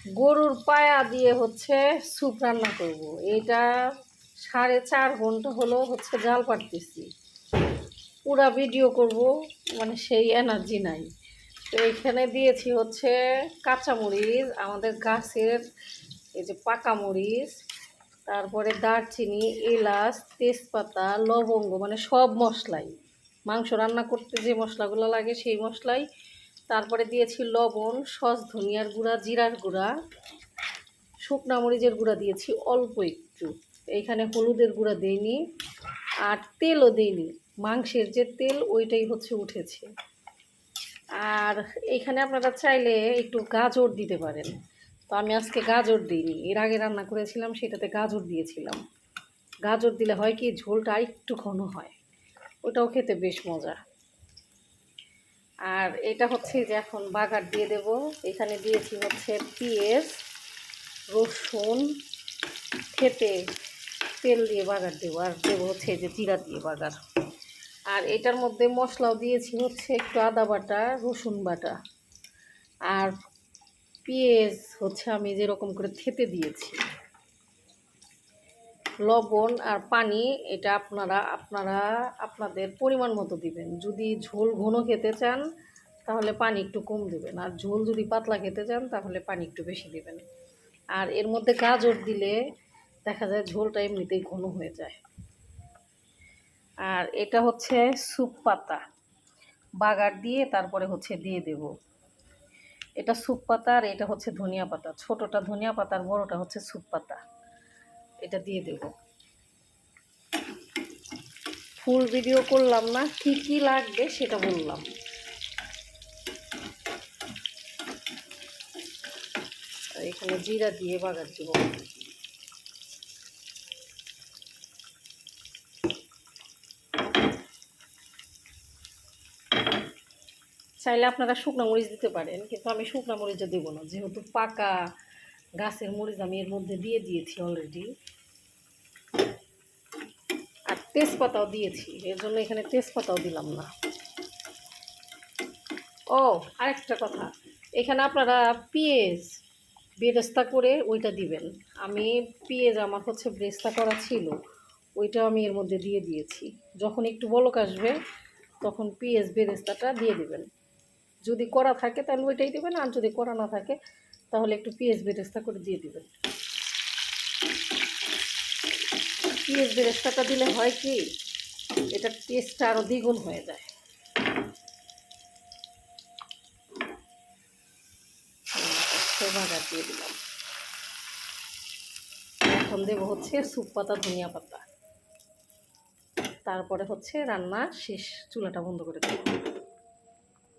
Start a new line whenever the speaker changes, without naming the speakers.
গরুর পায়া দিয়ে হচ্ছে স্যুপ রান্না করব। এটা 4.5 ঘন্টা হলো হচ্ছে জাল পাড়তেছি। পুরা ভিডিও করব, মানে সেই এনার্জি নাই। তো এখানে দিয়েছি হচ্ছে কাঁচামরিচ, আমাদের গাছের এই যে পাকা মরিচ, তারপরে দারচিনি, এলাচ, তেজপাতা, লবঙ্গ, মানে সব মশলাই, মাংস রান্না করতে যে মশলাগুলো লাগে সেই মশলাই। তারপরে দিয়েছি লবণ, সস ধনিয়ার গুঁড়া, জিরার গুঁড়া, শুকনা মরিচের গুঁড়া দিয়েছি অল্প একটু। এইখানে হলুদের গুঁড়া দিইনি, আর তেলও দিইনি। মাংসের যে তেল ওইটাই হচ্ছে উঠেছে। আর এইখানে আপনারা চাইলে একটু গাজর দিতে পারেন, তো আমি আজকে গাজর দিইনি। এর আগে রান্না করেছিলাম সেটাতে গাজর দিয়েছিলাম। গাজর দিলে হয় কি, ঝোলটা একটু ঘন হয়, ওটাও খেতে বেশ মজা। আর এটা হচ্ছে যে এখন বাগার দিয়ে দেব। এখানে দিয়েছি হচ্ছে পেঁয়াজ, রসুন খেতে তেল দিয়ে বাগার দেবো, আর দেবো হচ্ছে যে জিরা দিয়ে বাগার। আর এটার মধ্যে মশলাও দিয়েছি হচ্ছে একটু আদা বাটা, রসুন বাটা, আর পেঁয়াজ হচ্ছে আমি যেরকম করে থেতে দিয়েছি। লবণ আর পানি এটা আপনারা আপনাদের পরিমাণ মতো দিবেন। যদি ঝোল ঘন খেতে চান তাহলে পানি একটু কম দেবেন, আর ঝোল যদি পাতলা খেতে চান তাহলে পানি একটু বেশি দেবেন। আর এর মধ্যে গাজর দিলে দেখা যায় ঝোলটা এমনিতেই ঘন হয়ে যায়। আর এটা হচ্ছে স্যুপ পাতা, বাগার দিয়ে তারপরে হচ্ছে দিয়ে দেব। এটা স্যুপ পাতা, আর এটা হচ্ছে ধনিয়া পাতা। ছোটটা ধনিয়া পাতা আর বড়টা হচ্ছে স্যুপ পাতা। এটা দিয়ে দেব। ফুল ভিডিও করলাম না, কি কি লাগবে সেটা বললাম। আর এখানে জিরা দিয়ে বাগার দেব। চাইলে আপনারা শুকনো মরিচ দিতে পারেন, কিন্তু আমি শুকনো মরিচও দেবো না, যেহেতু পাকা গাছের মরিচ আমি এর মধ্যে দিয়ে দিয়েছি অলরেডি। আর তেজপাতাও দিয়েছি, এর জন্য এখানে তেজপাতাও দিলাম না। ও, আরেকটা কথা, এখানে আপনারা পেঁয়াজ বেরেস্তা করে ওইটা দিবেন। আমি পেঁয়াজ আমার হচ্ছে বেরেস্তা করা ছিল, ওইটাও আমি এর মধ্যে দিয়ে দিয়েছি। যখন একটু বলক আসবে তখন পেঁয়াজ বেরেস্তাটা দিয়ে দিবেন। যদি করা থাকে তাহলে ওইটাই দেবেন, আর যদি করা না থাকে তাহলে একটু পেঁয়াজ বেরেস্তা করে দিয়ে দিবেন। পেঁয়াজ বেরেস্তাটা দিলে হয় কি, এটার টেস্টটা আরও দ্বিগুণ হয়ে যায়। বাগার দিয়ে দিলাম। এখন দেবো হচ্ছে স্যুপ পাতা, ধনিয়া পাতা, তারপরে হচ্ছে রান্না শেষ, চুলাটা বন্ধ করে দেবো।